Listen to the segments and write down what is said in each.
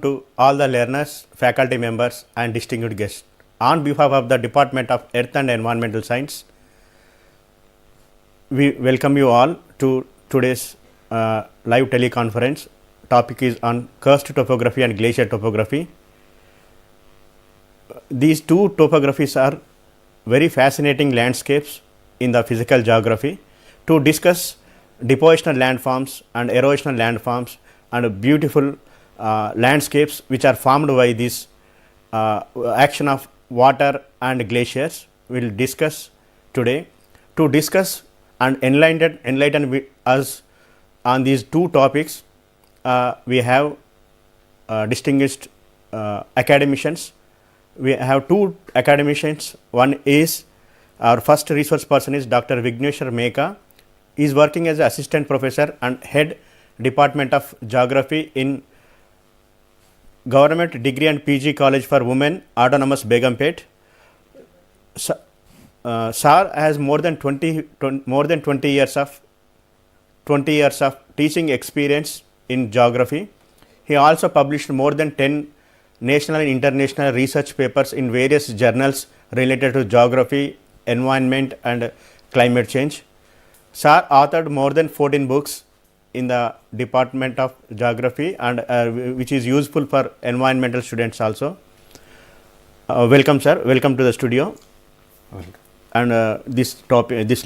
afternoon to all the learners, faculty members and distinguished guests. On behalf of the Department of Earth and Environmental Science, we welcome you all to today's live teleconference. Topic is on Karst Topography and Glacial Topography. These two topographies are very fascinating landscapes in the physical geography. To discuss depositional landforms and erosional landforms and beautiful landscapes which are formed by this action of water and glaciers, we will discuss today. To discuss and enlighten us on these two topics, we have distinguished academicians. We have two academicians. One is our first resource person is Dr. Vigneshwar Mekha. He is working as assistant professor and head Department of Geography in Government Degree and PG College for Women, Autonomous Begumpet. Sir has more than 20 years of teaching experience in geography. He also published more than 10 national and international research papers in various journals related to geography, environment and climate change. Sir authored more than 14 books in the Department of Geography and which is useful for environmental students also. Welcome sir, welcome to the studio. Welcome. And this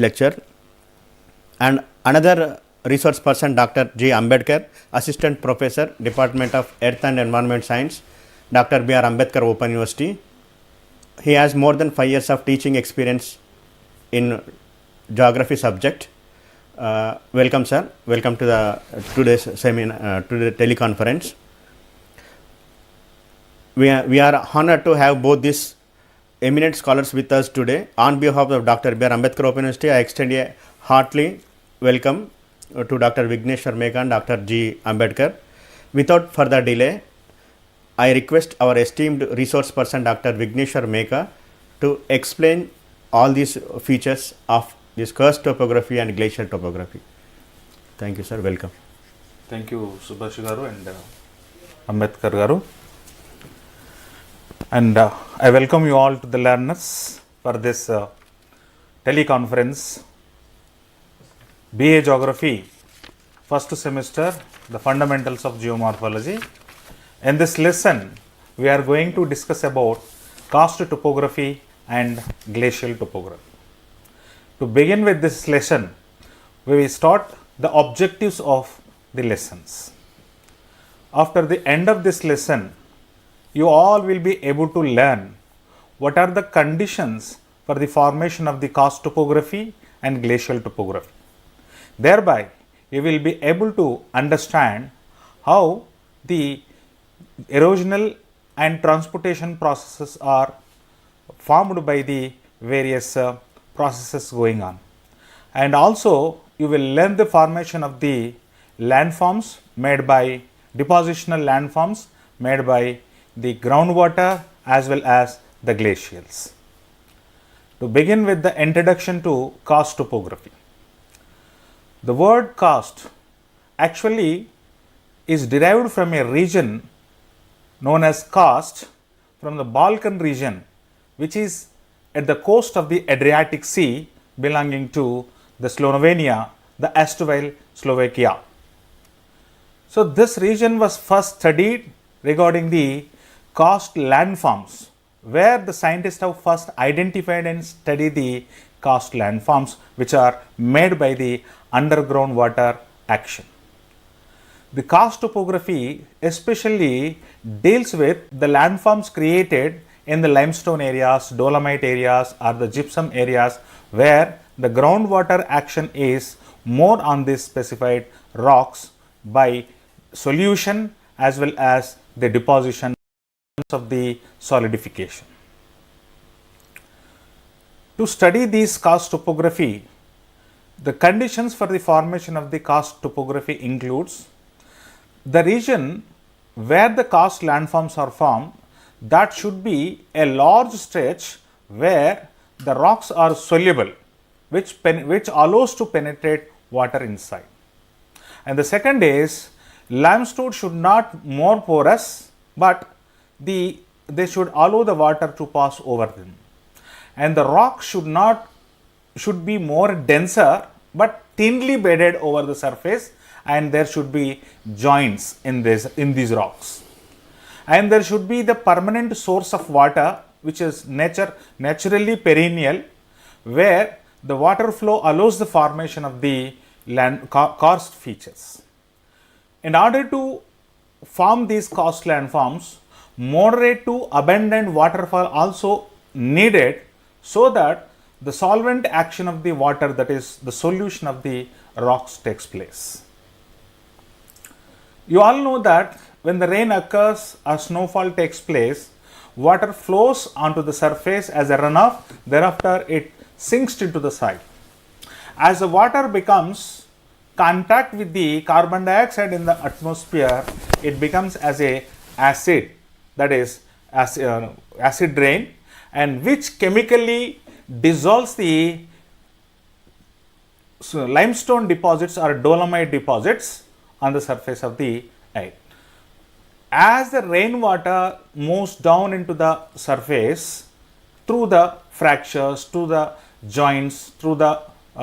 lecture. And another resource person, Dr. G. Ambedkar, Assistant Professor, Department of Earth and Environment Science, Dr. B.R. Ambedkar Open University. He has more than 5 years of teaching experience in geography subject. Welcome sir, welcome to today's seminar, to the teleconference. We are honored to have both these eminent scholars with us today. On behalf of Dr. B.R. Ambedkar Open University, I extend a heartily welcome to Dr. Vigneshwar Mekha and Dr. G. Ambedkar. Without further delay, I request our esteemed resource person Dr. Vigneshwar Mekha to explain all these features of this Karst topography and glacial topography. Thank you sir, welcome. Thank you Subhash garu and Ambedkar garu. And I welcome you all to the learners for this teleconference. BA Geography, first semester, the fundamentals of geomorphology. In this lesson, we are going to discuss about karst topography and glacial topography. To begin with this lesson, we will start the objectives of the lessons. After the end of this lesson, you all will be able to learn what are the conditions for the formation of the karst topography and glacial topography. Thereby, you will be able to understand how the erosional and transportation processes are formed by the various processes going on. And also, you will learn the formation of the landforms made by depositional landforms made by the groundwater as well as the glacials. To begin with the introduction to karst topography. The word karst actually is derived from a region known as karst from the Balkan region, which is at the coast of the Adriatic Sea belonging to the Slovenia, the erstwhile Slovakia. So this region was first studied regarding the karst landforms, where the scientists have first identified and studied the karst landforms which are made by the underground water action. The karst topography especially deals with the landforms created in the limestone areas, dolomite areas or the gypsum areas where the groundwater action is more on these specified rocks by solution as well as the deposition of the solidification. To study these karst topography, the conditions for the formation of the karst topography includes the region where the karst landforms are formed, that should be a large stretch where the rocks are soluble, which allows to penetrate water inside. And the second is limestone should not more porous but they should allow the water to pass over them, and the rock should be more denser but thinly bedded over the surface, and there should be joints in these rocks, and there should be the permanent source of water which is naturally perennial, where the water flow allows the formation of the karst features. In order to form these karst landforms, moderate to abundant waterfall also needed, so that the solvent action of the water, that is the solution of the rocks, takes place. You all know that when the rain occurs or snowfall takes place, water flows onto the surface as a runoff, thereafter it sinks into the soil. As the water becomes contact with the carbon dioxide in the atmosphere, it becomes as a acid, that is acid rain, and which chemically dissolves the limestone deposits or dolomite deposits on the surface of the earth. As the rainwater moves down into the surface through the fractures, through the joints, through the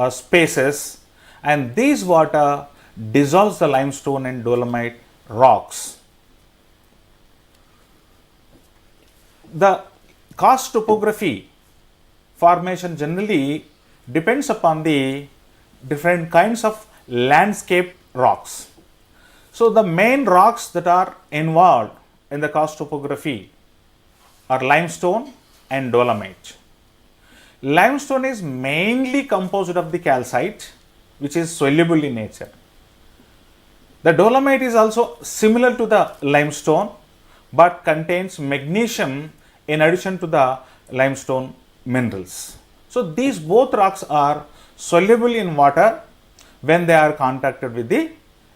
spaces, and these water dissolves the limestone and dolomite rocks. The karst topography formation generally depends upon the different kinds of landscape rocks. So, the main rocks that are involved in the karst topography are limestone and dolomite. Limestone is mainly composed of the calcite, which is soluble in nature. The dolomite is also similar to the limestone, but contains magnesium in addition to the limestone minerals. So, these both rocks are soluble in water when they are contacted with the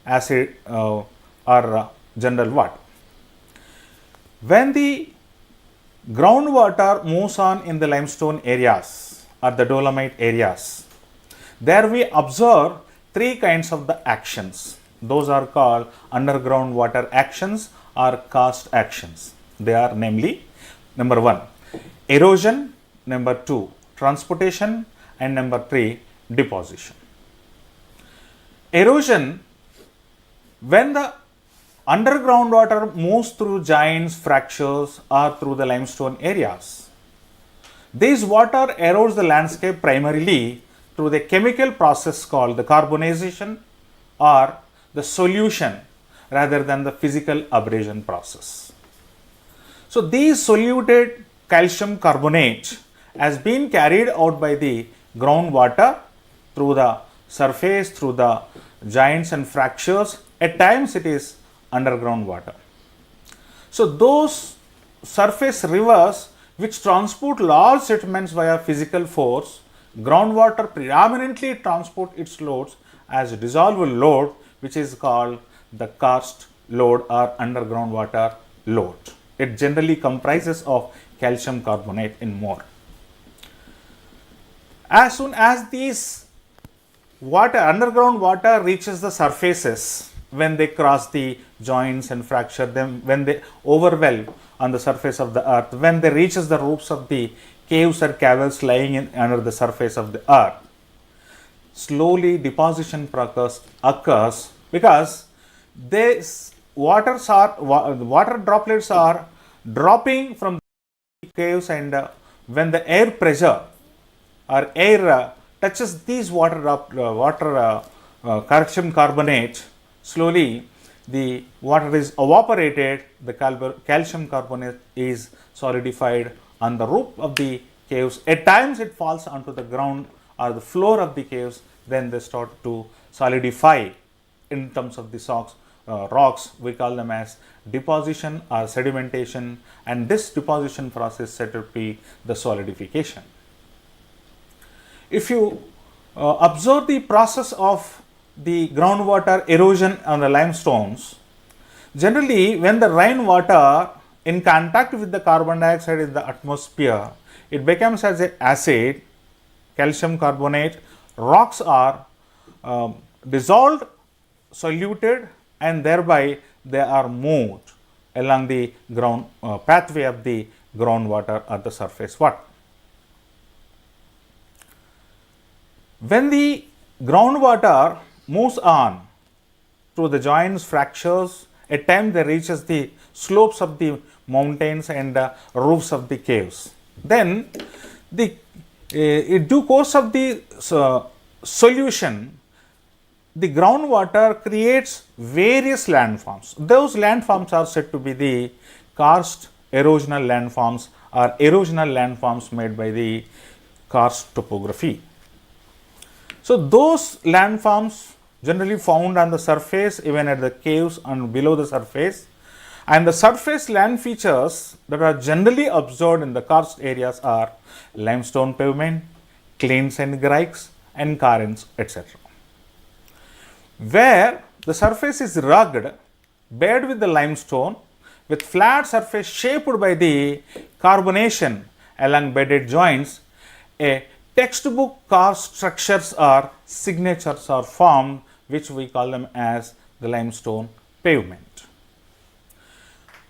acid or general water. When the groundwater moves on in the limestone areas or the dolomite areas, there we observe three kinds of the actions. Those are called underground water actions or karst actions. They are namely, number 1, erosion, number 2, transportation, and number 3, deposition. Erosion: when the underground water moves through joints, fractures, or through the limestone areas, this water erodes the landscape primarily through the chemical process called the carbonization or the solution, rather than the physical abrasion process. So, these soluted calcium carbonate has been carried out by the groundwater through the surface, through the joints and fractures. At times it is underground water. So, those surface rivers which transport large sediments via physical force, groundwater predominantly transport its loads as dissolved load, which is called the karst load or underground water load. It generally comprises of calcium carbonate and more. As soon as these underground water reaches the surfaces, when they cross the joints and fracture them, when they overwhelm on the surface of the earth, when they reaches the roofs of the caves or caverns lying under the surface of the earth, slowly deposition occurs because these water droplets are dropping from the caves, and when the air pressure or air touches these calcium carbonate, slowly the water is evaporated, the calcium carbonate is solidified on the roof of the caves. At times it falls onto the ground or the floor of the caves, then they start to solidify in terms of the rocks. We call them as deposition or sedimentation, and this deposition process said to be the solidification. If you observe the process of the groundwater erosion on the limestones, generally when the rainwater in contact with the carbon dioxide in the atmosphere, it becomes as an acid, calcium carbonate. Rocks are dissolved, soluted, and thereby they are moved along the ground pathway of the groundwater at the surface water. When the groundwater moves on through the joints, fractures, at times they reaches the slopes of the mountains and roofs of the caves. Then the in due course of the solution, the groundwater creates various landforms. Those landforms are said to be the karst erosional landforms or erosional landforms made by the karst topography. So, those landforms generally found on the surface, even at the caves and below the surface, and the surface land features that are generally observed in the karst areas are limestone pavement, clins and grikes and carens, etc. Where the surface is rugged, bed with the limestone, with flat surface shaped by the carbonation along bedded joints, a textbook karst structures or signatures are formed, which we call them as the limestone pavement.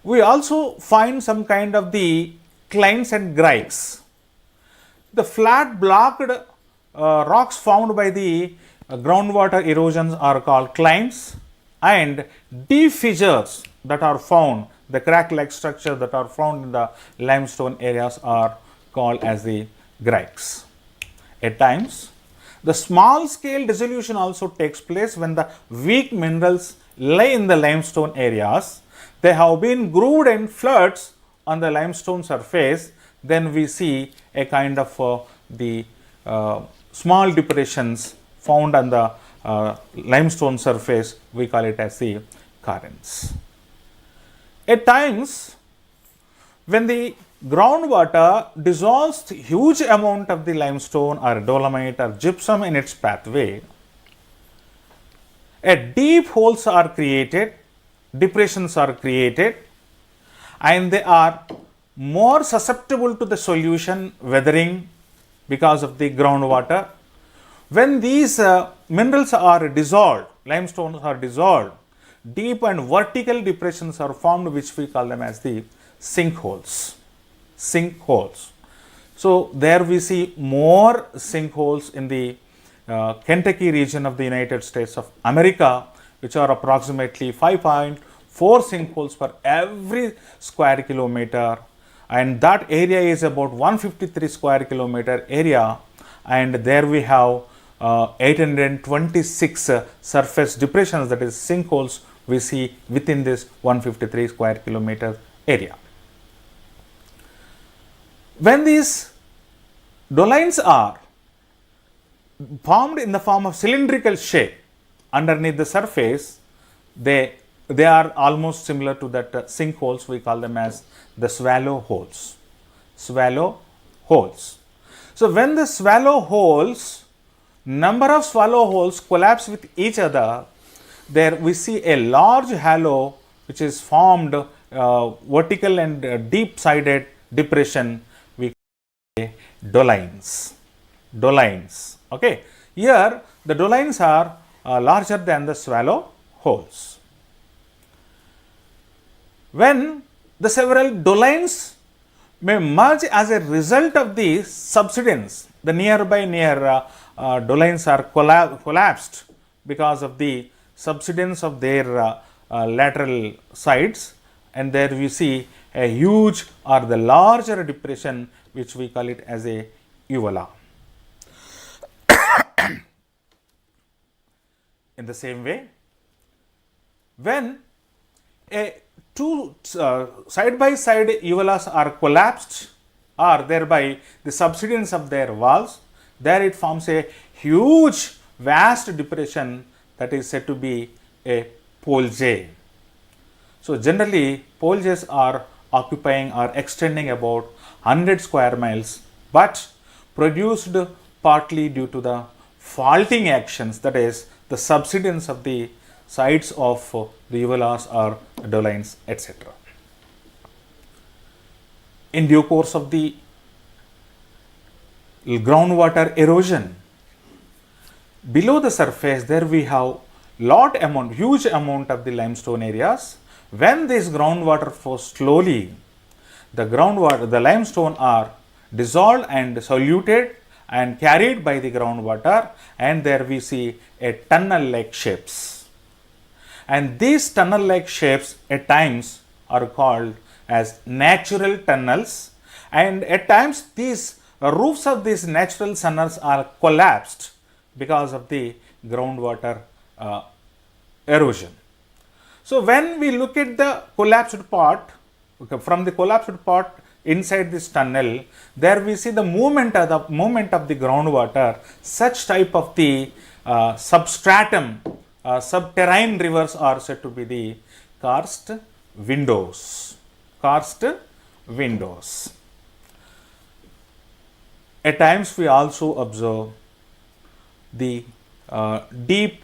We also find some kind of the clins and grikes. The flat blocked rocks found by the groundwater erosions are called clins, and deep fissures that are found, the crack-like structure that are found in the limestone areas are called as the grikes. At times, the small scale dissolution also takes place when the weak minerals lie in the limestone areas. They have been grooved in floods on the limestone surface. Then we see a kind of small depressions found on the limestone surface. We call it as the carens. At times, when the groundwater dissolves huge amount of the limestone or dolomite or gypsum in its pathway, deep holes are created, depressions are created, and they are more susceptible to the solution weathering because of the groundwater. When these minerals are dissolved, limestones are dissolved, deep and vertical depressions are formed, which we call them as the sinkholes. Sinkholes. So, there we see more sinkholes in the Kentucky region of the United States of America, which are approximately 5.4 sinkholes per every square kilometer, and that area is about 153 square kilometer area, and there we have 826 surface depressions, that is sinkholes, we see within this 153 square kilometer area. When these dolines are formed in the form of cylindrical shape underneath the surface, they are almost similar to that sinkholes. We call them as the swallow holes. Swallow holes. So, when the swallow holes, number of swallow holes collapse with each other, there we see a large halo which is formed, vertical and deep sided depression, we call dolines. Dolines. Okay. Here the dolines are larger than the swallow holes. When the several dolines may merge as a result of the subsidence, the nearby dolines are collapsed because of the subsidence of their lateral sides, and there we see a huge or the larger depression, which we call it as a uvula. In the same way, when two side by side uvulas are collapsed, or thereby the subsidence of their walls, there it forms a huge vast depression that is said to be a polge. So, generally polges are occupying or extending about 100 square miles, but produced partly due to the faulting actions, that is the subsidence of the sides of the uvulas or dolines, etc. In due course of the groundwater erosion, below the surface there we have huge amount of the limestone areas, When this groundwater flows slowly, the limestone are dissolved and soluted and carried by the groundwater, and there we see a tunnel-like shapes. And these tunnel-like shapes at times are called as natural tunnels, and at times these roofs of these natural tunnels are collapsed because of the groundwater erosion. So, when we look at the collapsed part, from the collapsed part inside this tunnel, there we see the movement of the groundwater. Such type of the substratum, subterranean rivers are said to be the karst windows. Karst windows. At times we also observe the deep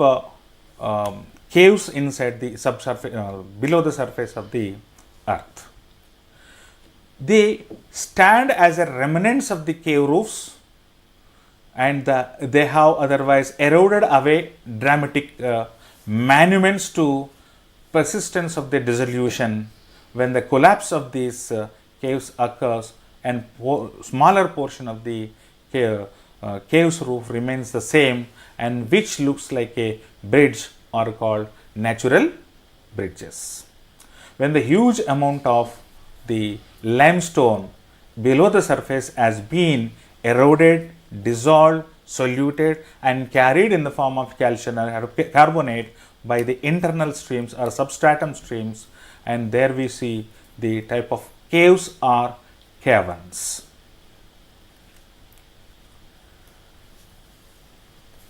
caves inside the subsurface, below the surface of the earth. They stand as a remnants of the cave roofs, and they have otherwise eroded away dramatic monuments to persistence of the dissolution. When the collapse of these caves occurs and smaller portion of the cave's roof remains the same, and which looks like a bridge, are called natural bridges. When the huge amount of the limestone below the surface has been eroded, dissolved, soluted and carried in the form of calcium carbonate by the internal streams or substratum streams, and there we see the type of caves or caverns.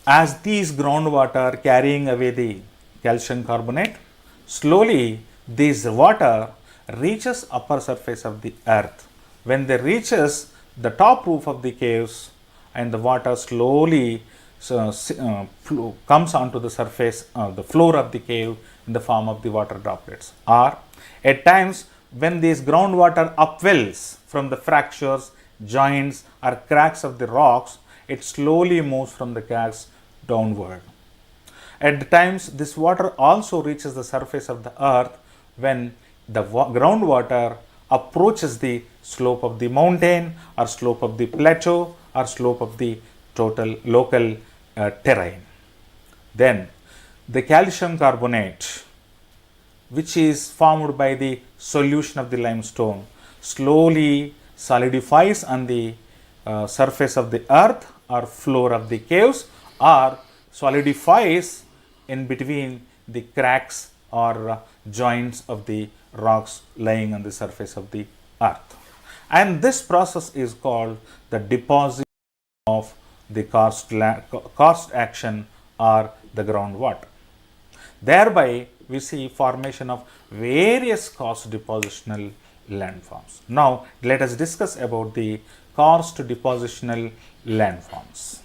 As these groundwater carrying away the calcium carbonate, slowly this water reaches upper surface of the earth. When they reaches the top roof of the caves, and the water slowly comes onto the surface, the floor of the cave in the form of the water droplets. Or at times when this groundwater upwells from the fractures, joints or cracks of the rocks, it slowly moves from the cracks downward. At times this water also reaches the surface of the earth when the groundwater approaches the slope of the mountain or slope of the plateau or slope of the total local terrain. Then the calcium carbonate, which is formed by the solution of the limestone, slowly solidifies on the surface of the earth or floor of the caves, or solidifies in between the cracks or joints of the rocks lying on the surface of the earth. And this process is called the deposit of the karst action or the groundwater. Thereby we see formation of various karst depositional landforms. Now let us discuss about the karst depositional landforms.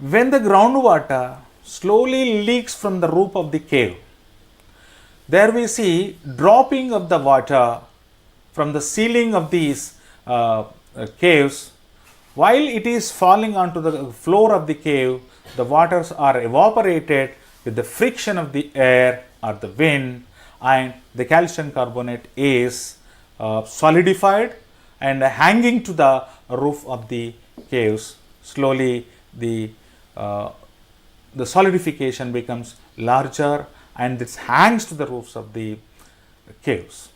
When the groundwater slowly leaks from the roof of the cave, there we see dropping of the water from the ceiling of these caves. While it is falling onto the floor of the cave, the waters are evaporated with the friction of the air or the wind, and the calcium carbonate is solidified and hanging to the roof of the caves. Slowly the solidification becomes larger and this hangs to the roofs of the caves.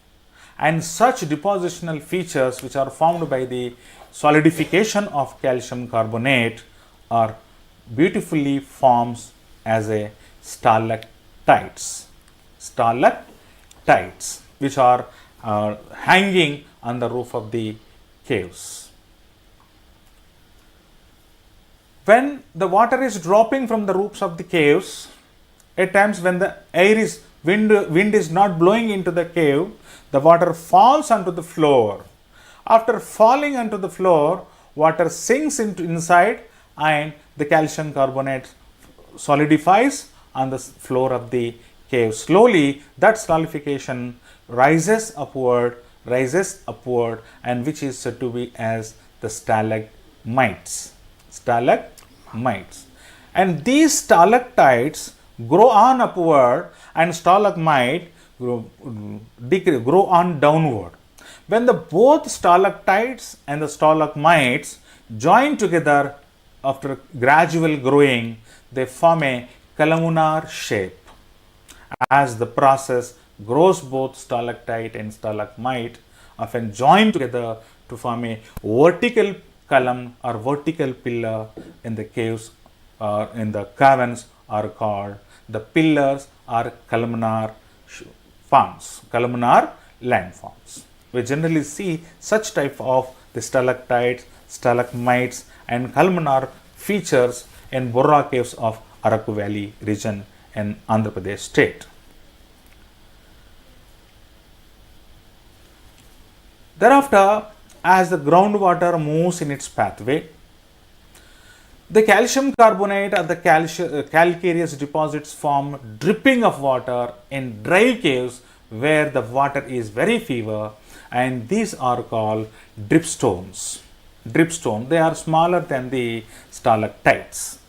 And such depositional features which are formed by the solidification of calcium carbonate are beautifully forms as a stalactites, which are hanging on the roof of the caves. When the water is dropping from the roofs of the caves, at times when the wind is not blowing into the cave, the water falls onto the floor. After falling onto the floor, water sinks inside and the calcium carbonate solidifies on the floor of the cave. Slowly that solidification rises upward, and which is said to be as the stalagmites. And these stalactites grow on upward, and stalagmite grow on downward. When the both stalactites and the stalagmites join together after gradual growing, they form a columnar shape. As the process grows, both stalactite and stalagmite often join together to form a vertical column or vertical pillar in the caves or in the caverns are called the pillars or columnar forms, columnar landforms. We generally see such type of the stalactites, stalagmites and columnar features in Borra caves of Araku Valley region in Andhra Pradesh state. Thereafter, as the groundwater moves in its pathway, the calcium carbonate or the calcareous deposits form dripping of water in dry caves where the water is very fever, and these are called dripstones. Dripstone, they are smaller than the stalactites.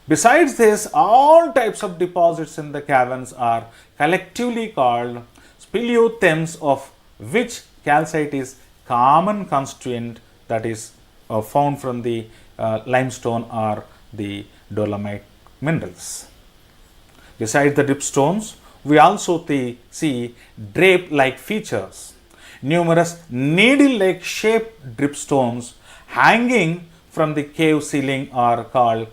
Besides this, all types of deposits in the caverns are collectively called speleothems, of which calcite is common constituent that is found from the limestone or the dolomite minerals. Besides the dripstones, we also see drape-like features. Numerous needle-like shaped dripstones hanging from the cave ceiling are called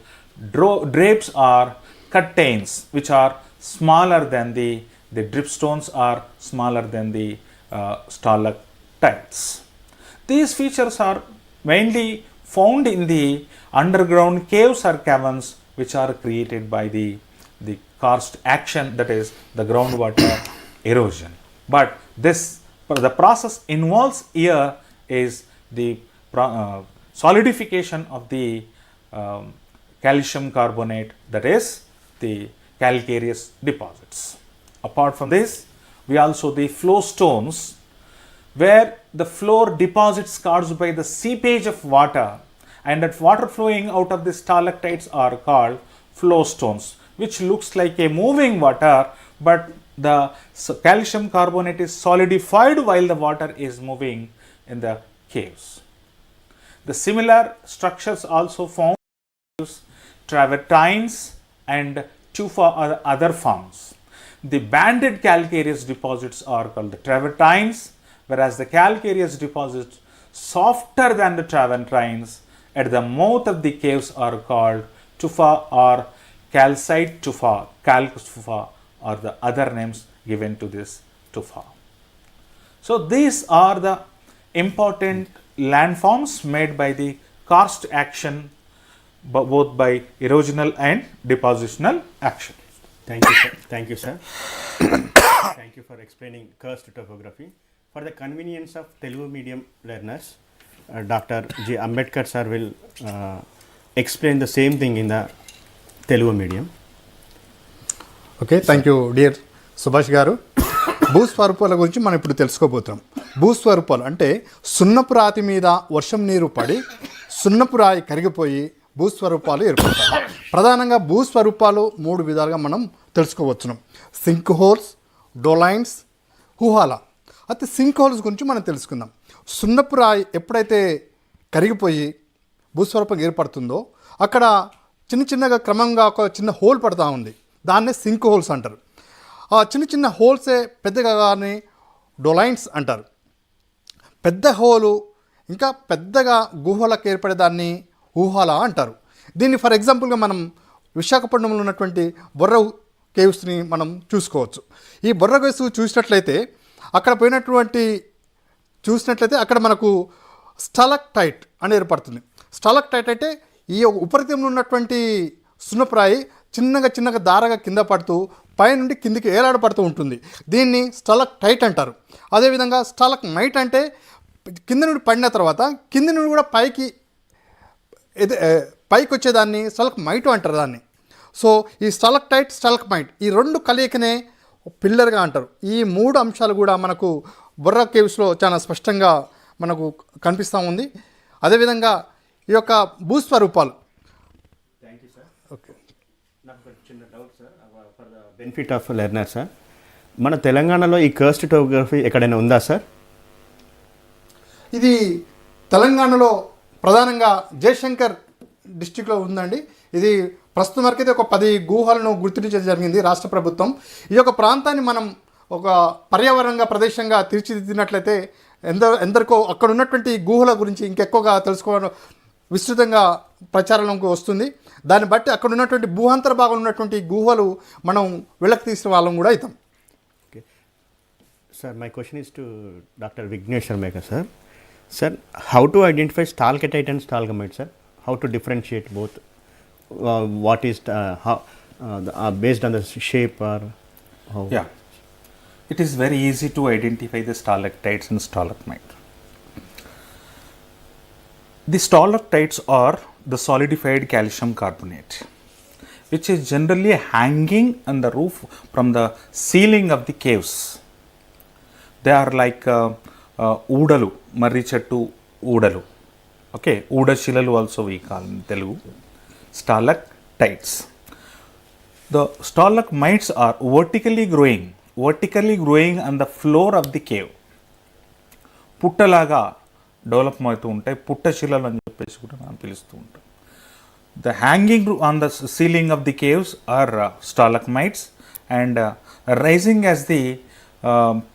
drapes or curtains, which are smaller than the dripstones are smaller than the stalactites. These features are mainly found in the underground caves or caverns which are created by the karst action, that is the groundwater erosion. But the process involves here is the solidification of the calcium carbonate, that is the calcareous deposits. Apart from this, we also the flow stones, where the floor deposits caused by the seepage of water, and that water flowing out of the stalactites are called flow stones, which looks like a moving water, but the calcium carbonate is solidified while the water is moving in the caves. The similar structures also found in travertines and tufa or other forms. The banded calcareous deposits are called the travertines, whereas the calcareous deposits softer than the travertines at the mouth of the caves are called tufa or calcite tufa, calcus tufa, or the other names given to this tufa. So these are the important landforms made by the karst action, both by erosional and depositional action. Thank you, sir. Thank you, sir. Thank you for explaining karst topography. For the convenience of Telugu medium learners, Dr. G. Ambedkar sir will explain the same thing in the Telugu medium. Okay, thank you dear Subhash గారు. భూస్వరూపాల గురించి మనం ఇప్పుడు తెలుసుకోబోతున్నాం. భూస్వరూపాలు అంటే సున్నపు రాతి మీద వర్షం నీరు పడి సున్నపు రాయి కరిగిపోయి భూస్వరూపాలు ఏర్పడతాయి. ప్రధానంగా భూస్వరూపాలు 3 విధాలుగా మనం తెలుసుకోవచ్చును. Sink holes, dolines, uvala. అయితే సింక్ హోల్స్ గురించి మనం తెలుసుకుందాం. సున్నపు రాయి ఎప్పుడైతే కరిగిపోయి భూస్వరూపం ఏర్పడుతుందో అక్కడ చిన్నగా క్రమంగా ఒక చిన్న హోల్ పడుతూ ఉంది. దాన్నే సింక్ హోల్స్ అంటారు. ఆ చిన్న హోల్సే పెద్దగా కానీ డొలైన్స్ అంటారు. పెద్ద హోలు ఇంకా పెద్దగా గుహలకు ఏర్పడేదాన్ని ఊహాల అంటారు. దీన్ని ఫర్ ఎగ్జాంపుల్గా మనం విశాఖపట్నంలో ఉన్నటువంటి బొర్రా కేవ్స్ని మనం చూసుకోవచ్చు. ఈ బొర్రా కేవ్స్ చూసినట్లయితే అక్కడ మనకు స్టాలక్టైట్ అని ఏర్పడుతుంది. స్టాలక్టైట్ అంటే ఈ ఉపరితలంలో ఉన్నటువంటి సున్నపురాయి చిన్నగా దారగా కింద పడుతూ పైనుండి కిందికి ఏలాడపడుతూ ఉంటుంది. దీన్ని స్టాలక్టైట్ అంటారు. అదేవిధంగా స్టాలగ్మైట్ అంటే కింద నుండి పడిన తర్వాత కింది నుండి కూడా పైకి వచ్చేదాన్ని స్టాలగ్మైట్ అంటారు దాన్ని. సో ఈ స్టాలక్టైట్, స్టాలగ్మైట్ ఈ 2 కలయికనే పిల్లర్గా అంటారు. ఈ 3 అంశాలు కూడా మనకు బొర్రా కేవ్స్లో చాలా స్పష్టంగా మనకు కనిపిస్తూ ఉంది. అదేవిధంగా ఈ యొక్క భూస్వరూపాలు. Thank you sir. ఓకే, నాకు చిన్న doubt sir, for the benefit of learner sir. మన తెలంగాణలో ఈ కర్స్ట్ టోపోగ్రఫీ ఎక్కడైనా ఉందా సార్? ఇది తెలంగాణలో ప్రధానంగా జయశంకర్ డిస్టిక్లో ఉందండి. ఇది ప్రస్తుతం వరకైతే ఒక 10 గుహలను గుర్తించడం జరిగింది రాష్ట్ర ప్రభుత్వం. ఈ యొక్క ప్రాంతాన్ని మనం ఒక పర్యావరణంగా ప్రదేశంగా తీర్చిదిద్దినట్లయితే ఎందరికో అక్కడ ఉన్నటువంటి గుహల గురించి ఇంకెక్కువగా తెలుసుకోవడం విస్తృతంగా ప్రచారంలోకి వస్తుంది. దాన్ని బట్టి అక్కడ ఉన్నటువంటి భూహంతర భాగంలో ఉన్నటువంటి గుహలు మనం వెలకి తీసిన వాళ్ళం కూడా అవుతాం. Okay sir, my question is to doctor Vigneshwar Mekha sir. Sir, how to identify stalactite and stalagmite, sir? How to differentiate both? What is based on the shape or how? Yeah, it is very easy to identify the stalactites and stalagmite. The stalactites are the solidified calcium carbonate, which is generally hanging on the roof from the ceiling of the caves. They are like ఊడలు, మర్రి చెట్టు ఊడలు. Okay, ఊడశిలలు also we call in Telugu. Stalactites. The stalagmites are vertically growing on the floor of the cave. పుట్టలాగా develop అవుతూ ఉంటాయి, పుట్టశిలలు అని చెప్పేసి కూడా మనం పిలుస్తూ ఉంటాం. The hanging on the ceiling of the caves are stalagmites and rising as the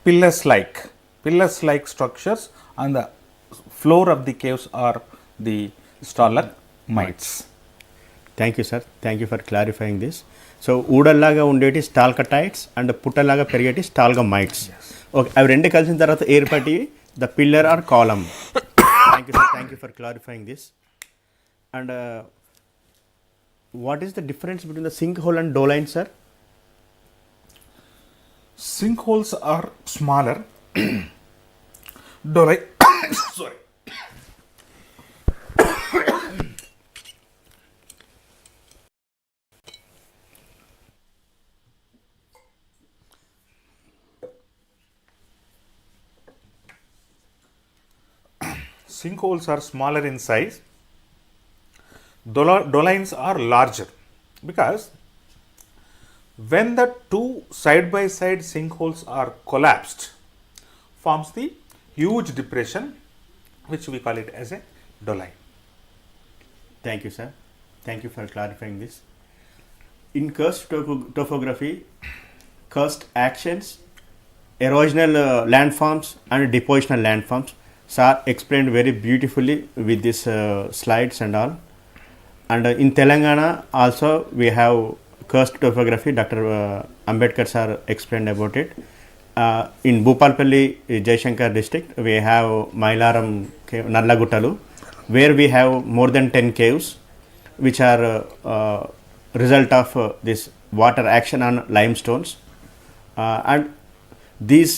pillars like structures on the floor of the caves are the stalagmites. Thank you, sir. Thank you for clarifying this. So, ఊడల్లాగా Undeti స్టాల్కటైట్స్ and పుట్టలాగా పెరిగేటి స్టాల్గమైట్స్. Okay, అవి రెండు కలిసిన తర్వాత ఏర్పడి the pillar or column. Thank you sir, thank you for clarifying this. And what is the difference between the sink hole and doline, sir? Sinkholes are smaller. Sorry. Sinkholes are smaller in size. Dolines are larger because when the two side by side sinkholes are collapsed, forms the huge depression which we call it as a doline. Thank you, sir. Thank you for clarifying this. In karst topography, karst actions, erosional landforms and depositional landforms, sir explained very beautifully with these slides and all. And in Telangana also we have karst topography. Dr. Ambedkar sir explained about it. In Bhupalpalli, Jayashankar district, we have Mailaram cave, Nallagutalu, where we have more than 10 caves, which are result of this water action on limestones. And these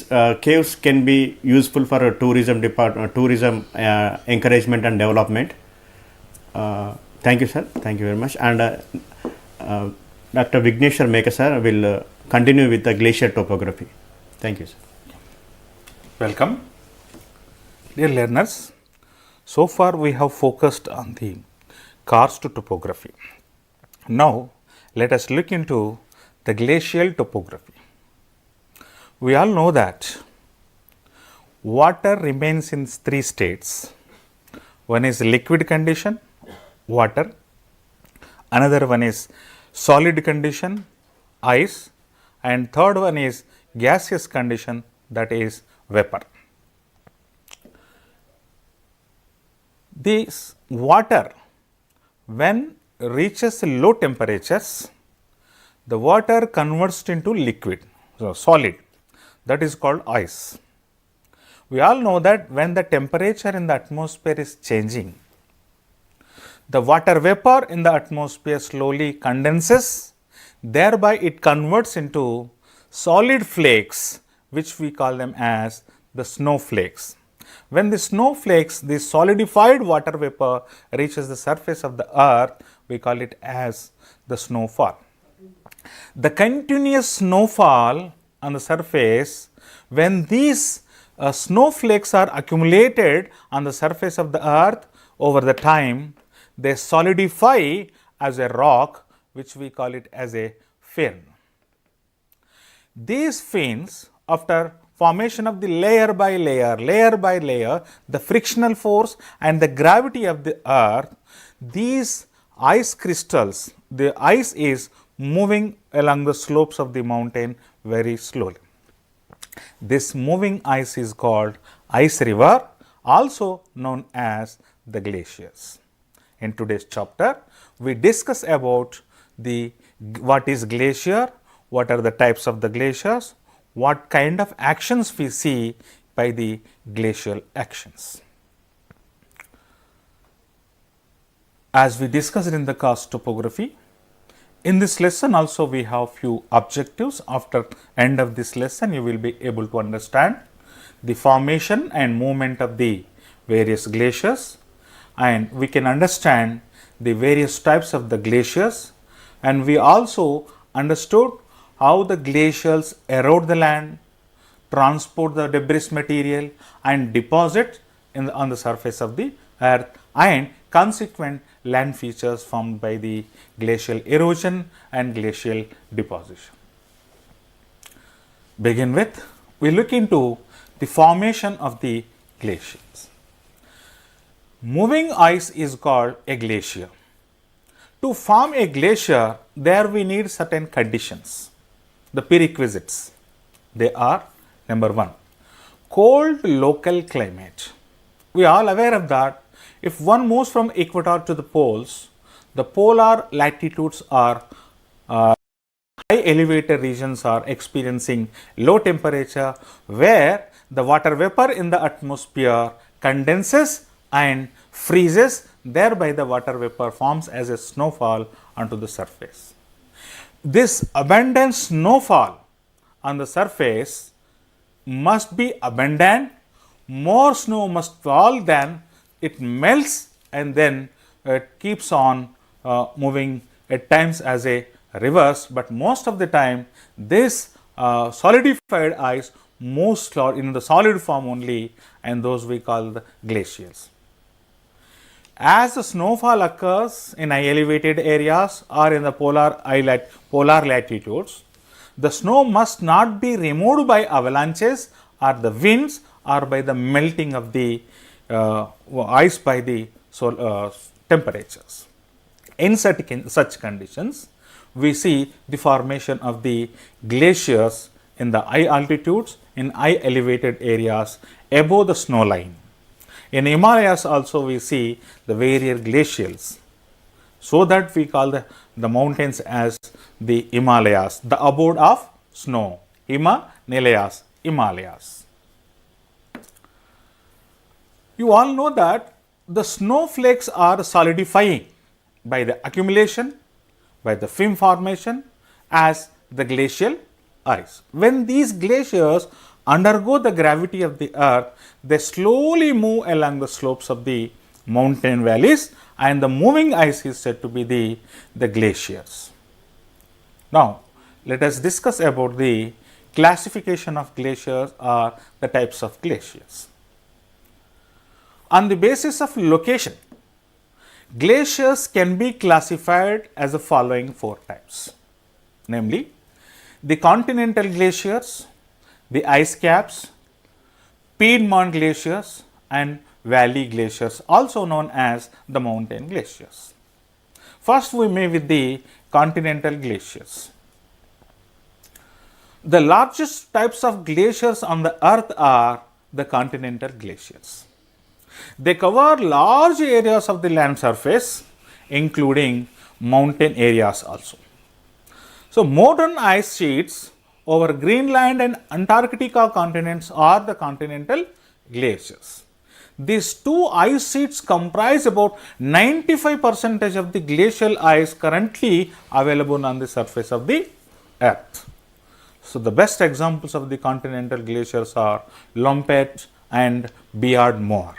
caves can be useful for tourism encouragement and development. Thank you, sir. Thank you very much. And Dr. Vigneshwar Mekha sir will continue with the glacier topography. Thank you, sir. Welcome. Dear learners, so far we have focused on the karst topography. Now, let us look into the glacial topography. We all know that water remains in 3 states. One is liquid condition, water. Another one is solid condition, ice. And third one is gaseous condition, that is vapor. This water, when reaches low temperatures, the water converts into liquid, so solid, that is called ice. We all know that when the temperature in the atmosphere is changing, the water vapor in the atmosphere slowly condenses, thereby it converts into solid flakes, which we call them as the snowflakes. When the snowflakes, the solidified water vapor reaches the surface of the earth, we call it as the snowfall. The continuous snowfall on the surface, when these snowflakes are accumulated on the surface of the earth over the time, they solidify as a rock, which we call it as a firn. These fins, after formation of the layer by layer, the frictional force and the gravity of the earth, these ice crystals, the ice is moving along the slopes of the mountain very slowly. This moving ice is called ice river, also known as the glaciers. In today's chapter, we discuss about what is glacier, what are the types of the glaciers, what kind of actions we see by the glacial actions. As we discussed in the Karst topography, in this lesson also we have few objectives. After end of this lesson, you will be able to understand the formation and movement of the various glaciers, and we can understand the various types of the glaciers, and we also understood how the glaciers erode the land, transport the debris material and deposit on the surface of the earth, and consequent land features formed by the glacial erosion and glacial deposition. Begin with, we look into the formation of the glaciers. Moving ice is called a glacier. To form a glacier, there we need certain conditions, the prerequisites. They are: number 1, cold local climate. We are all aware of that. If one moves from equator to the poles, the polar latitudes are high elevated regions are experiencing low temperature, where the water vapor in the atmosphere condenses and freezes, thereby the water vapor forms as a snowfall onto the surface. This abundant snowfall on the surface must be abundant. More snow must fall than it melts, and then it keeps on moving at times as a reverse, but most of the time this solidified ice moves in the solid form only, and those we call the glaciers. As the snowfall occurs in high elevated areas or in the polar latitudes, the snow must not be removed by avalanches or the winds or by the melting of the ice by the temperatures. In such conditions, we see the formation of the glaciers in the high altitudes, in high elevated areas above the snow line. In Himalayas also we see the various glacials, so that we call the mountains as the Himalayas, the abode of snow. Himalayas. You all know that the snowflakes are solidifying by the accumulation, by the film formation as the glacial ice. When these glaciers undergo the gravity of the earth, they slowly move along the slopes of the mountain valleys, and the moving ice is said to be the glaciers. Now, let us discuss about the classification of glaciers or the types of glaciers. On the basis of location, glaciers can be classified as the following 4 types, namely the continental glaciers, the ice caps, Piedmont glaciers and valley glaciers, also known as the mountain glaciers. First, we may with the continental glaciers. The largest types of glaciers on the earth are the continental glaciers. They cover large areas of the land surface, including mountain areas also. So, modern ice sheets over Greenland and Antarctica continents are the continental glaciers. These 2 ice sheets comprise about 95% of the glacial ice currently available on the surface of the earth. So, the best examples of the continental glaciers are Lumpet and Beardmore.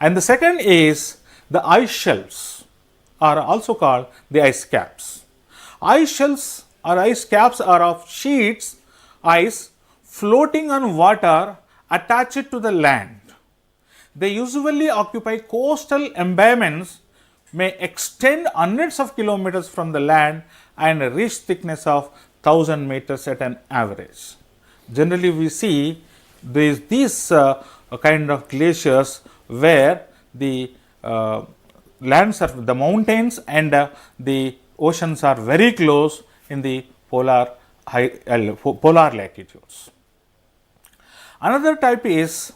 And the second is the ice shelves, are also called the ice caps. Ice shelves or ice caps are of sheets ice floating on water attached to the land. They usually occupy coastal embayments, may extend hundreds of kilometers from the land and reach thickness of 1000 meters at an average. Generally, we see these kind of glaciers where the the mountains and the oceans are very close in the polar latitudes. Another type is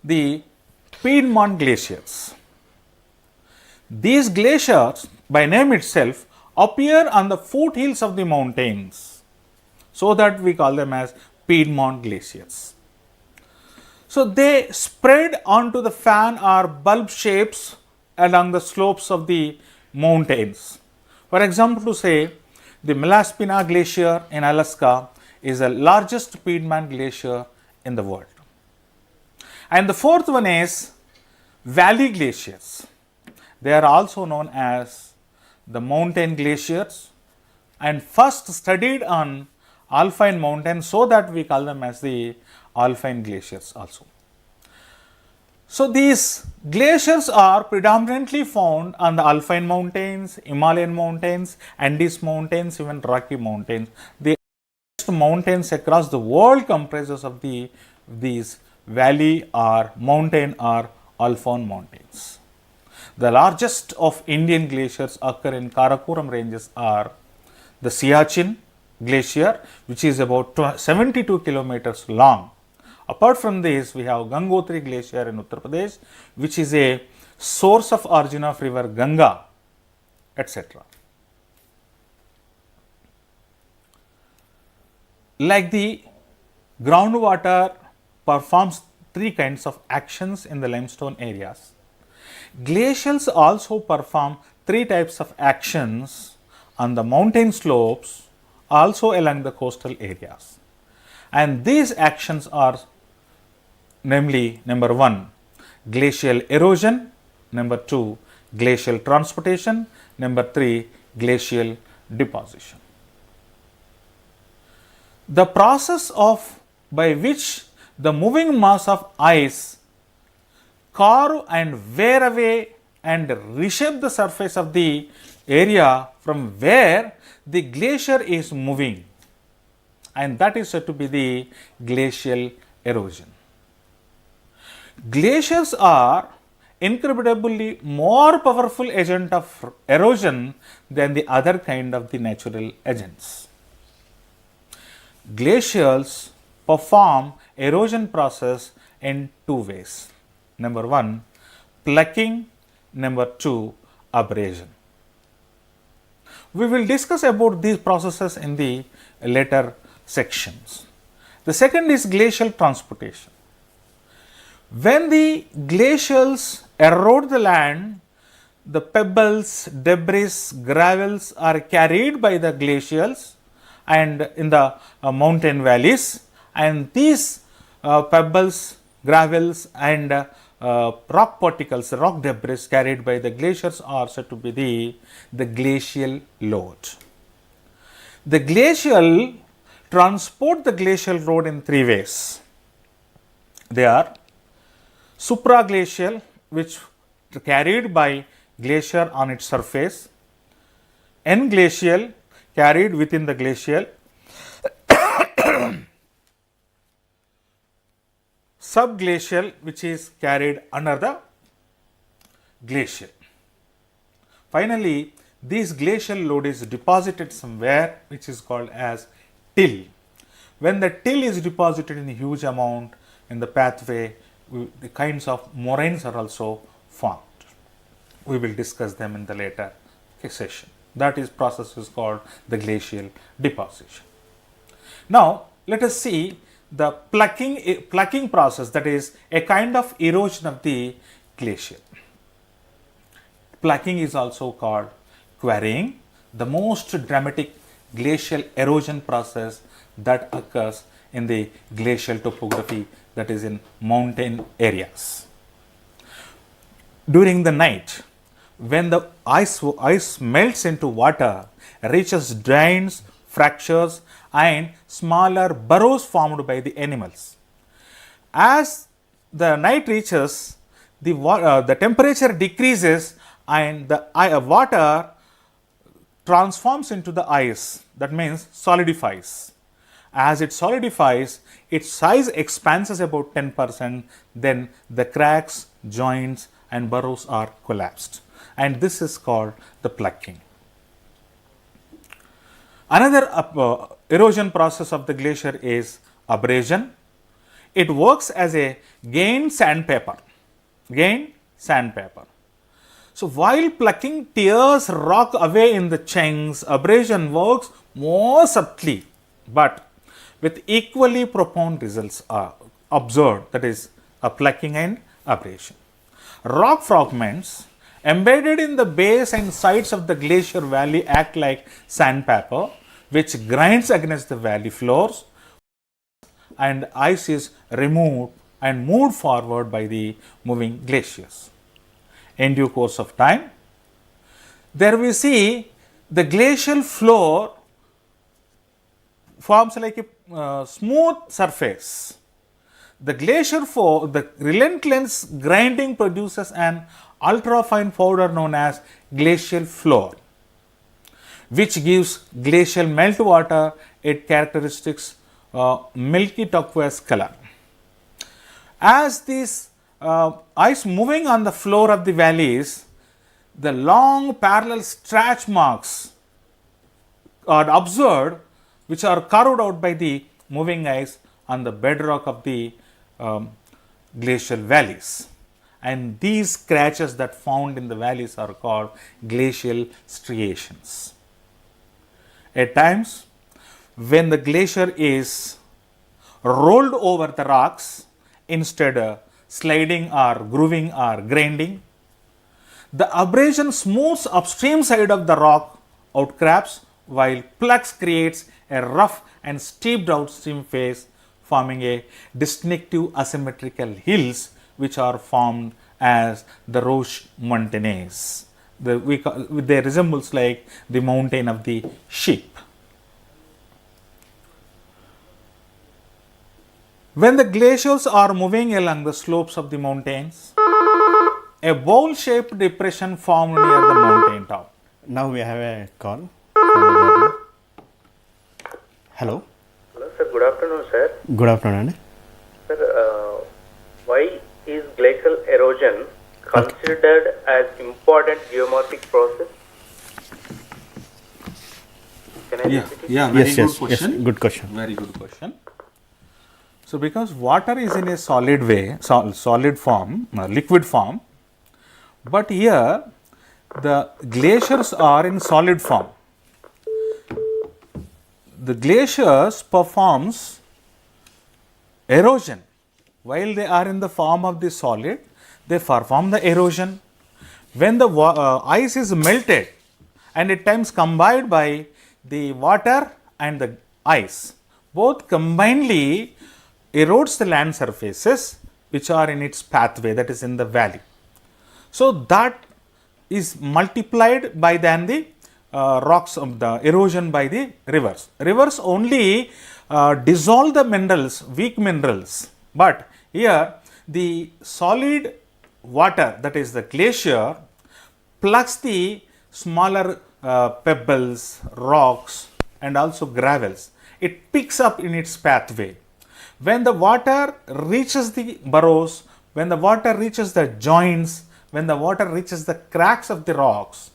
the Piedmont glaciers. These glaciers, by name itself, appear on the foothills of the mountains, so that we call them as Piedmont glaciers. So, they spread onto the fan or bulb shapes along the slopes of the mountains. For example, to say the Malaspina glacier in Alaska is the largest Piedmont glacier in the world. And the fourth one is valley glaciers. They are also known as the mountain glaciers and first studied on alpine mountains, so that we call them as the alpine glaciers also. So, these glaciers are predominantly found on the alpine mountains, Himalayan mountains, Andes mountains, even Rocky mountains. The mountains across the world comprises of these valley or mountain or alpine mountains. The largest of Indian glaciers occur in Karakoram ranges are the Siachen glacier, which is about 72 kilometers long. Apart from this, we have Gangotri glacier in Uttar Pradesh, which is a source of origin of river Ganga, etc. Like the groundwater performs three kinds of actions in the limestone areas, glacials also perform three types of actions on the mountain slopes, also along the coastal areas. And these actions are namely, number 1, glacial erosion, number 2, glacial transportation, number 3, glacial deposition. The process by which the moving mass of ice carve and wear away and reshape the surface of the area from where the glacier is moving, and that is said to be the glacial erosion. Glaciers are incredibly more powerful agent of erosion than the other kind of the natural agents. Glacials perform erosion process in two ways. Number 1, plucking, number 2, abrasion. We will discuss about these processes in the later sections. The second is glacial transportation. When the glacials erode the land, the pebbles, debris, gravels are carried by the glacials and in the mountain valleys, and these pebbles, gravels and rock particles, rock debris carried by the glaciers are said to be the glacial load. The glacial transport the glacial load in three ways. They are supraglacial, which carried by glacier on its surface, englacial, carried within the glacial, subglacial, which is carried under the glacier. Finally, this glacial load is deposited somewhere, which is called as till. When the till is deposited in a huge amount in the pathway, the kinds of moraines are also formed. We will discuss them in the later session. That process is called the glacial deposition. Now, let us see the plucking process, that is a kind of erosion of the glacier. Plucking is also called quarrying, the most dramatic glacial erosion process that occurs in the glacial topography, that is in mountain areas. During the night, when the ice melts into water, reaches drains, fractures and smaller burrows formed by the animals. As the night reaches, the temperature decreases and the water transforms into the ice, that means solidifies. As it solidifies, its size expands about 10%, then the cracks, joints and burrows are collapsed, and this is called the plucking. Another erosion process of the glacier is abrasion. It works as a gained sandpaper. So while plucking tears rock away in the chunks, abrasion works more subtly, but with equally profound results are observed, that is a plucking and abrasion. Rock fragments embedded in the base and sides of the glacier valley act like sandpaper, which grinds against the valley floors, and ice is removed and moved forward by the moving glaciers. In due course of time, there we see the glacial floor forms like a smooth surface. The glacier floor, the relentless grinding produces an ultrafine powder known as glacial floor, which gives glacial meltwater its characteristics milky turquoise color. As this ice moving on the floor of the valleys, the long parallel stretch marks are observed, which are carved out by the moving ice on the bedrock of the glacial valleys, and these scratches that found in the valleys are called glacial striations. At times, when the glacier is rolled over the rocks instead of sliding or grooving or grinding, the abrasion smooths upstream side of the rock outcrops, while plucks creates a rough and steep downstream face, forming a distinctive asymmetrical hills which are formed as the Roche mountains. They resembles like the mountain of the sheep. When the glaciers are moving along the slopes of the mountains, a bowl-shaped depression formed near the mountain top. Now we have a call from the journal. Hello. Hello, sir. Good afternoon, sir. Good afternoon. Sir, why is glacial erosion considered as important geomorphic process? Can I repeat it? Yes, good question. Very good question. So, because water is in a solid way, solid form, liquid form, but here the glaciers are in solid form. The glaciers performs erosion. While they are in the form of the solid, they perform the erosion. When the ice is melted and at times combined by the water and the ice, both combinedly erodes the land surfaces which are in its pathway, that is in the valley. So that is multiplied by then the rocks of the erosion by the rivers. Rivers only dissolve the minerals, weak minerals, but here the solid water, that is the glacier, plucks the smaller pebbles, rocks and also gravels. It picks up in its pathway. When the water reaches the burrows, when the water reaches the joints, when the water reaches the cracks of the rocks,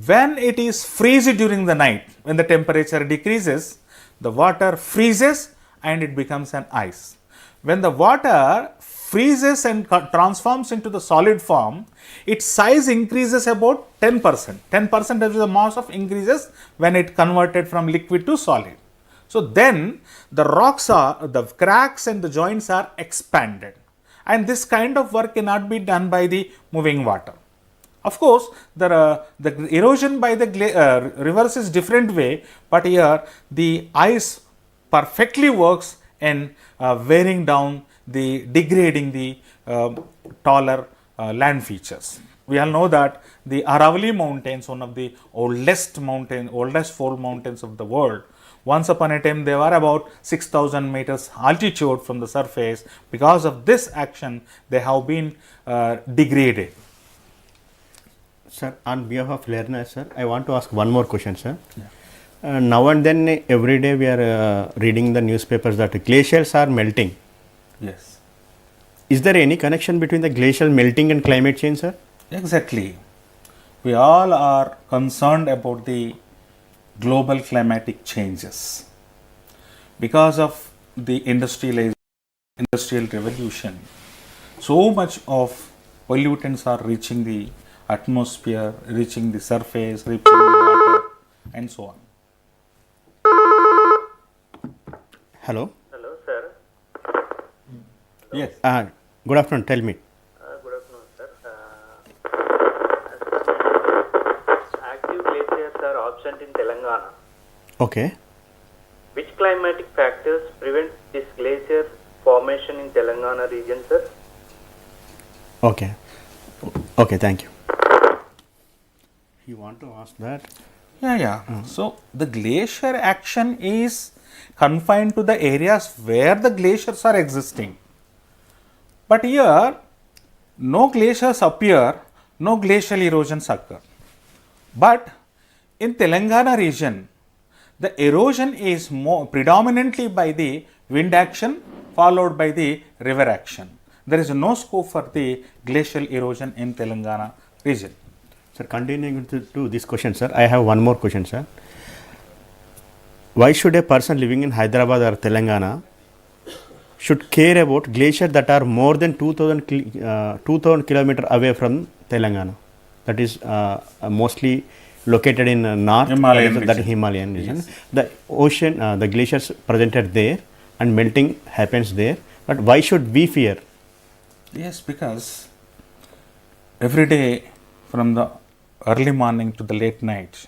when it is freezing during the night, when the temperature decreases, the water freezes and it becomes an ice. When the water freezes and transforms into the solid form, its size increases about 10%. 10% of the mass of increases when it converted from liquid to solid. So then the rocks are, the cracks and the joints are expanded, and this kind of work cannot be done by the moving water. Of course, the erosion by the rivers is different way, but here the ice perfectly works in wearing down the degrading the taller land features. We all know that the Aravalli Mountains, one of the oldest fold mountains of the world, once upon a time they were about 6,000 meters altitude from the surface. Because of this action, they have been degraded. Sir, on behalf of learners, sir, I want to ask one more question, sir. Now and then, every day we are reading the newspapers that glaciers are melting. Yes. Is there any connection between the glacial melting and climate change, sir? Exactly. We all are concerned about the global climatic changes. Because of the industrial revolution, so much of pollutants are reaching the atmosphere, reaching the surface, reaching the water, and so on. Hello? Hello, sir. Yes. Good afternoon, tell me. Good afternoon, sir. Active glaciers are absent in Telangana. Okay. Which climatic factors prevent this glacier formation in Telangana region, sir? Okay. Okay, thank you. You want to ask that? Yeah. So the glacier action is confined to the areas where the glaciers are existing. But here, no glaciers appear, no glacial erosions occur. But in Telangana region, the erosion is more predominantly by the wind action followed by the river action. There is no scope for the glacial erosion in Telangana region. Sir, continuing to this question, sir, I have one more question, sir. Why should a person living in Hyderabad or Telangana should care about glaciers that are more than 2000 kilometers away from Telangana? That is mostly located in north, Himalayan that region. Himalayan region. Yes. The ocean, the glaciers presented there and melting happens there. But why should we fear? Yes, because every day from the early morning to the late night,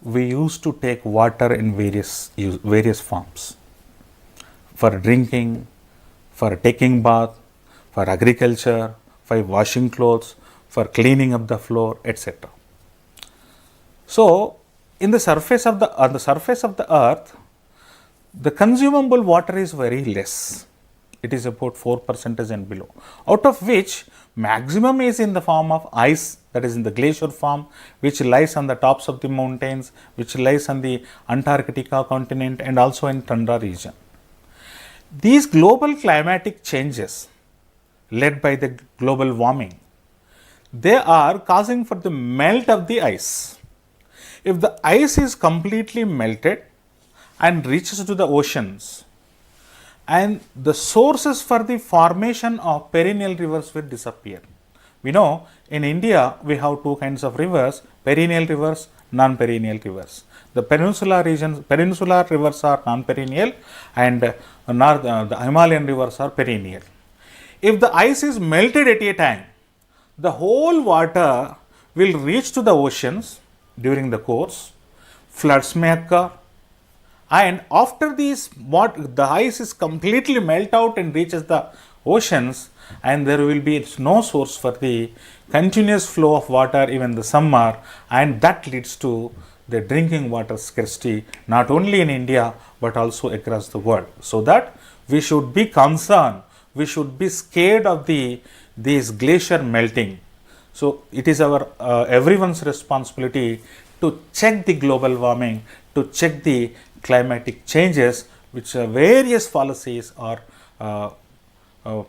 we used to take water in various forms for drinking, for taking bath, for agriculture, for washing clothes, for cleaning up the floor, etc. So, on the surface of the earth, the consumable water is very less. It is about 4% and below, out of which maximum is in the form of ice, that is in the glacier form, which lies on the tops of the mountains, which lies on the Antarctica continent and also in tundra region. These global climatic changes led by the global warming, they are causing for the melt of the ice. If the ice is completely melted and reaches to the oceans, and the sources for the formation of perennial rivers will disappear. We know in India we have two kinds of rivers, perennial rivers, non-perennial rivers. The peninsular rivers are non-perennial and the Himalayan rivers are perennial. If the ice is melted at a time, the whole water will reach to the oceans during the course, floods may occur, and after this, the ice is completely melt out and reaches the oceans, and there will be no source for the continuous flow of water even the summer, and that leads to the drinking water scarcity not only in India but also across the world. So that we should be concerned, we should be scared of these glacier melting. So it is our everyone's responsibility to check the global warming, to check the climatic changes, which various policies are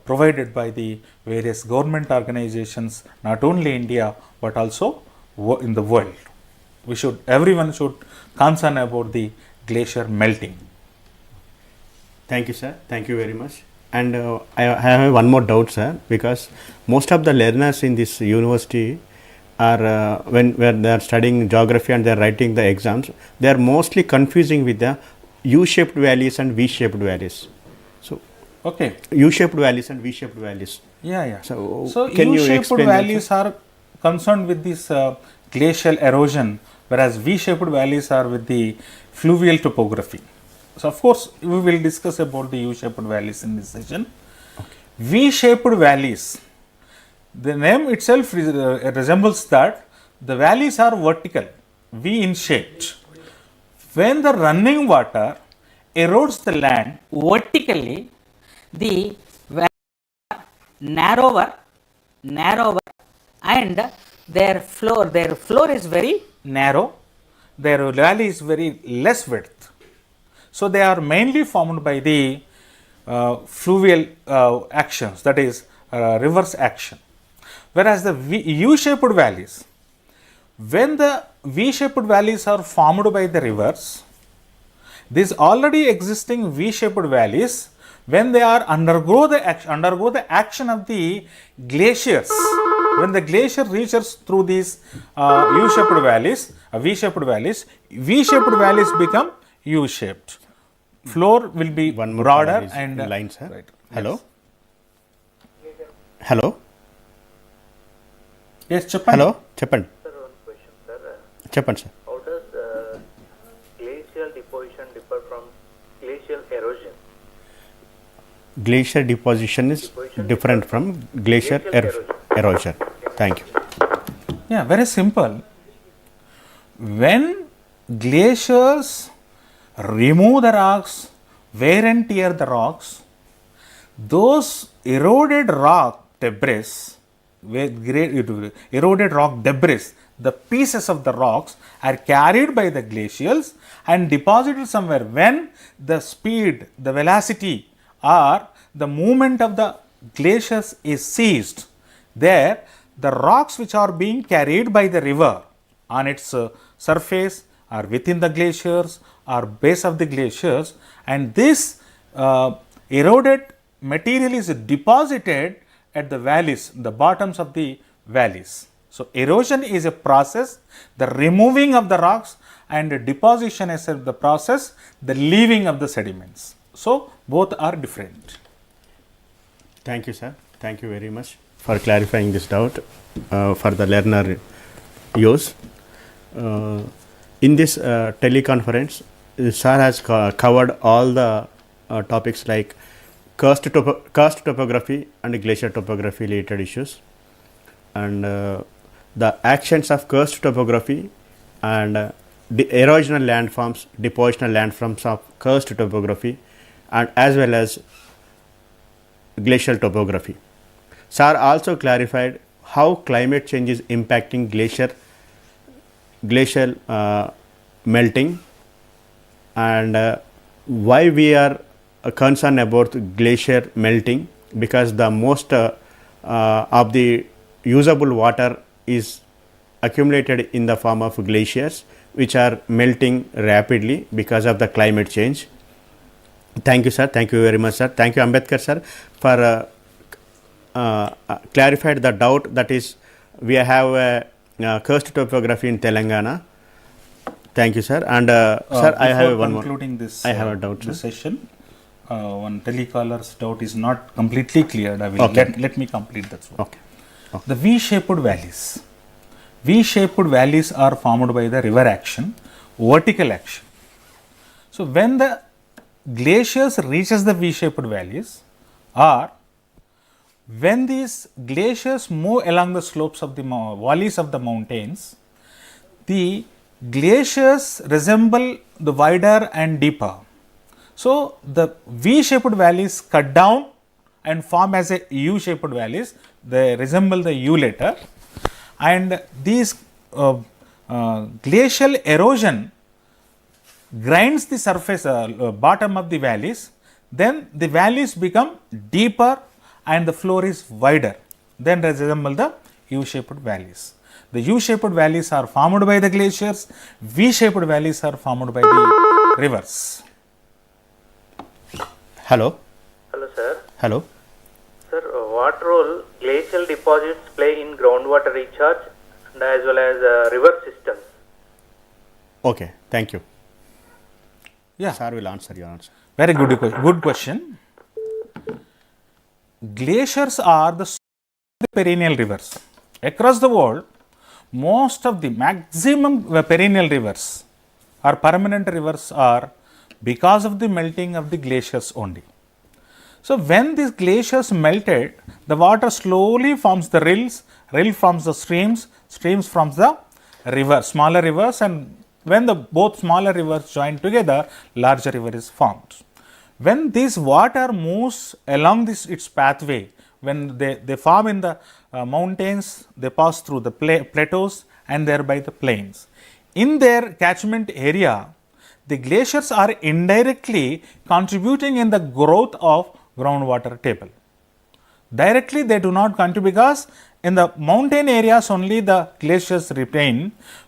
provided by the various government organizations, not only India but also in the world. Everyone should concern about the glacier melting. Thank you, sir. Thank you very much. And I have one more doubt, sir, because most of the learners in this university are when they are studying geography and they are writing the exams, they are mostly confusing with the U-shaped valleys and V-shaped valleys. So, okay, U-shaped valleys and V-shaped valleys. Yeah. So can U-shaped valleys are concerned with this glacial erosion, whereas V-shaped valleys are with the fluvial topography. So of course, we will discuss about the U-shaped valleys in this session. Okay. V-shaped valleys, the name itself resembles that the valleys are vertical, V in shape. When the running water erodes the land vertically, the valleys are narrower and their floor is very narrow, their valley is very less width. So, they are mainly formed by the fluvial actions, that is reverse action. Whereas the U-shaped valleys, when the V-shaped valleys are formed by the rivers, these already existing V-shaped valleys, when they are undergo the action of the glaciers, when the glacier reaches through these U-shaped valleys, V-shaped valleys, V-shaped valleys become U-shaped. Floor will be One more broader caller is and in line, sir. right. Hello. Yes. Hello. Yes, Chappan. Hello. Chappan. Sir, one question, sir. Chappan, sir. How does glacial deposition differ from glacial erosion? Glacier deposition is different from glacier erosion. Thank you. Yeah, very simple. When glaciers remove the rocks, wear and tear the rocks, those eroded rock debris, the pieces of the rocks are carried by the glaciers and deposited somewhere. When the speed, the velocity or the movement of the glaciers is ceased, there the rocks which are being carried by the river on its surface or within the glaciers or base of the glaciers, and this eroded material is deposited at the valleys, the bottoms of the valleys. So, erosion is a process, the removing of the rocks, and deposition is the process, the leaving of the sediments. So, both are different. Thank you, sir. Thank you very much for clarifying this doubt for the learner use. In this teleconference, sir has covered all the topics like karst topography and glacier topography related issues, and the actions of karst topography and the erosional landforms, depositional landforms of karst topography, and as well as glacial topography. Sir also clarified how climate change is impacting glacial melting, and why we are concerned about glacier melting, because the most of the usable water is accumulated in the form of glaciers which are melting rapidly because of the climate change. Thank you, sir. Thank you very much, sir. Thank you, Ambedkar sir, for clarified the doubt that is we have a karst topography in Telangana. Thank you, sir. And sir, I have one more. This, I have a doubt, this sir. session. One telecaller's doubt is not completely cleared. I will let me complete that one. Okay. The V-shaped valleys. V-shaped valleys are formed by the river action, vertical action. So, when the glaciers reaches the V-shaped valleys, or when these glaciers move along the slopes of the valleys of the mountains, the glaciers resemble the wider and deeper. So, the V-shaped valleys cut down and form as a U-shaped valleys. They resemble the U letter, and these glacial erosion grinds the surface bottom of the valleys. Then the valleys become deeper and the floor is wider, then resemble the U-shaped valleys. The U-shaped valleys are formed by the glaciers, V-shaped valleys are formed by the rivers. Hello. Hello, sir. Hello. Sir, what role glacial deposits play in groundwater recharge and as well as river systems? Okay. Thank you. Yeah, Sir will answer your answer. very good question. Glaciers are the perennial rivers. Across the world, most of the maximum perennial rivers or permanent rivers are because of the melting of the glaciers only. So, when these glaciers melted, the water slowly forms the rills, rill forms the streams, streams forms the river, smaller rivers, and when the both smaller rivers join together, larger river is formed. When this water moves along its pathway, when they form in the mountains, they pass through the plateaus and thereby the plains. In their catchment area, the glaciers are indirectly contributing in the growth of groundwater table. Directly they do not contribute because in the mountain areas only the glaciers retain.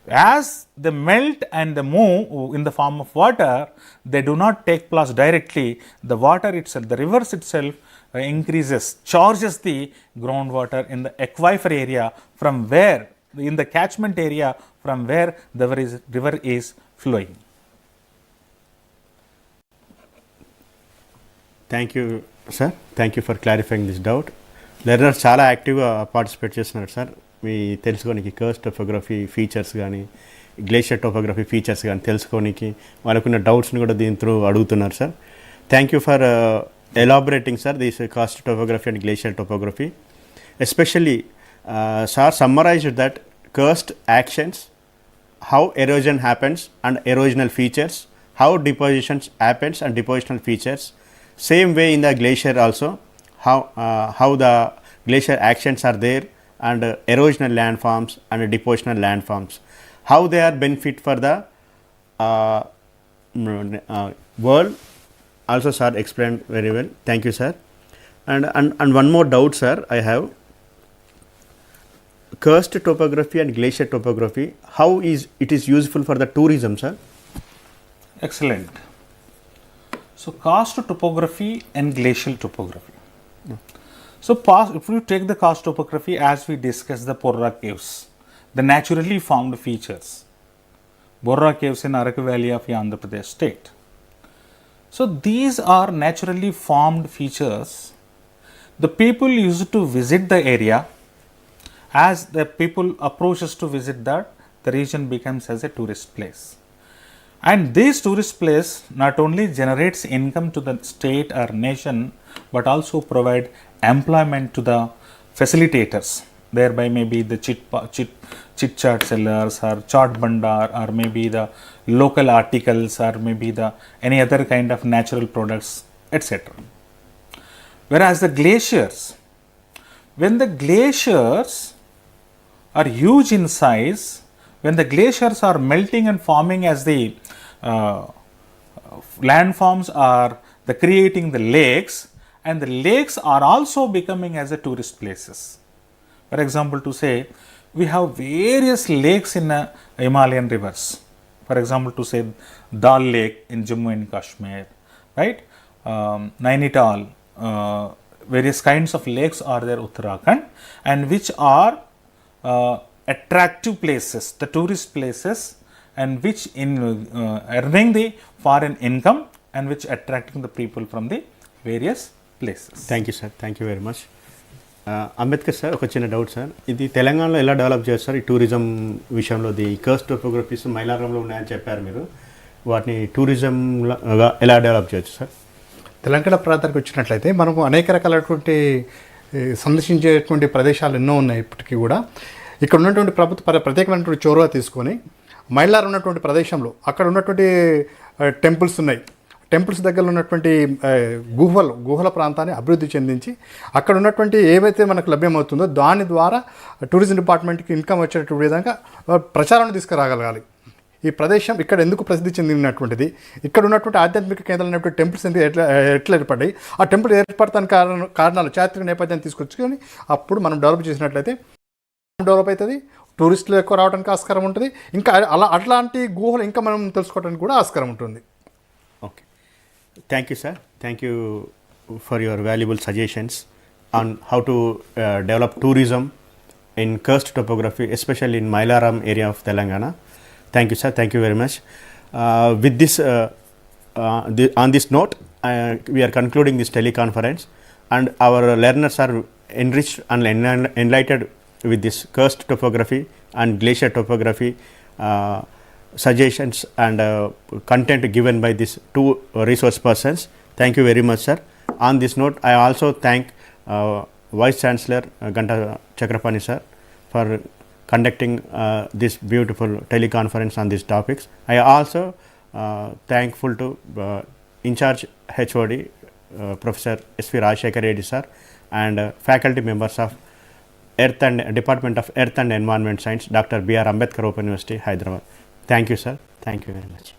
As they melt and they move in the form of water, they do not take place directly. The water itself, the rivers itself increases, charges the groundwater in the aquifer area from where, in the catchment area from where the river is flowing. Thank you sir, thank you for clarifying this doubt. Learners చాలా యాక్టివ్గా participate చేస్తున్నారు sir. మీ తెలుసుకోనికి cursed topography features కానీ glacier topography features కానీ తెలుసుకోనికి వాళ్ళకున్న డౌట్స్ని కూడా దీని through అడుగుతున్నారు sir. Thank you for elaborating sir this cost topography and glacier topography. Especially sir summarised that cursed actions, how erosion happens and erosional features, how depositions happens and depositional features. Same way in the glacier also, how the glacier actions are there and erosional landforms and depositional landforms, how they are benefit for the world. Also sir explained very well. Thank you sir. And one more doubt sir I have. Karst topography and glacier topography, how is it is useful for the tourism sir? Excellent. So karst topography and glacial topography. So if you take the karst topography, as we discussed the Borra caves, the naturally formed features, Borra caves in Araku Valley of Andhra Pradesh state. So these are naturally formed features. The people used to visit the area. As the people approaches to visit that, the region becomes as a tourist place. And this tourist place not only generates income to the state or nation, but also provide employment to the facilitators. Thereby maybe the chit chat sellers or chart bandar, or maybe the local articles, or maybe the any other kind of natural products, etc. Whereas the glaciers, when the glaciers are huge in size, when the glaciers are melting and forming as the landforms are the creating the lakes, and the lakes are also becoming as a tourist places. For example, to say we have various lakes in Himalayan rivers. For example, to say Dal Lake in Jammu and Kashmir, right? Nainital, various kinds of lakes are there Uttarakhand, and which are attractive places, the tourist places, and which in earning the foreign income, and which attracting the people from the various places. Thank you sir, thank you very much. Ambedkar sir, ఒక చిన్న doubt sir. ఇది తెలంగాణలో ఎలా develop చేస్తారు ఈ tourism విషయంలో? The cursed టోపోగ్రఫీస్ మైలారంలో ఉన్నాయని చెప్పారు మీరు, వాటిని టూరిజంగా ఎలా డెవలప్ చేయొచ్చు సార్? తెలంగాణ ప్రాంతానికి వచ్చినట్లయితే మనకు అనేక రకాలైనటువంటి సందర్శించేటువంటి ప్రదేశాలు ఎన్నో ఉన్నాయి. ఇప్పటికీ కూడా ఇక్కడ ఉన్నటువంటి ప్రభుత్వ ప్రత్యేకమైనటువంటి చొరవ తీసుకొని మైలార్ ఉన్నటువంటి ప్రదేశంలో అక్కడ ఉన్నటువంటి టెంపుల్స్ ఉన్నాయి. టెంపుల్స్ దగ్గర ఉన్నటువంటి గుహల ప్రాంతాన్ని అభివృద్ధి చెందించి అక్కడ ఉన్నటువంటి ఏవైతే మనకు లభ్యమవుతుందో దాని ద్వారా టూరిజం డిపార్ట్మెంట్కి ఇన్కమ్ వచ్చేటువంటి విధంగా ప్రచారాన్ని తీసుకురాగలగాలి. ఈ ప్రదేశం ఇక్కడ ఎందుకు ప్రసిద్ధి చెందినటువంటిది, ఇక్కడ ఉన్నటువంటి ఆధ్యాత్మిక కేంద్రాలైనటువంటి టెంపుల్స్ ఎందుకు ఎట్లా ఏర్పడ్డాయి, ఆ టెంపుల్ ఏర్పడటానికి కారణాలు చారిత్రక నేపథ్యాన్ని తీసుకొచ్చుకొని అప్పుడు మనం డెవలప్ చేసినట్లయితే డెవలప్ అవుతుంది, టూరిస్టులు ఎక్కువ రావడానికి ఆస్కారం ఉంటుంది, ఇంకా అట్లాంటి గుహలు ఇంకా మనం తెలుసుకోవడానికి కూడా ఆస్కారం ఉంటుంది. Okay, thank you sir, thank you for your valuable suggestions on how to develop tourism in karst topography, especially in Mylaram area of Telangana. Thank you sir, thank you very much. With this, on this note, we are concluding this teleconference, and our learners are enriched and enlightened with this Karst topography and glacier topography suggestions and content given by these two resource persons. Thank you very much sir. On this note, I also thank Vice Chancellor Ganta Chakrapani sir for conducting this beautiful teleconference on these topics. I also thankful to in charge HOD Professor S.V. Rajshekar Reddy sir and faculty members of Earth and Department of Earth and Environment Science, Dr. B.R. Ambedkar Open University, Hyderabad. Thank you, sir. Thank you very much.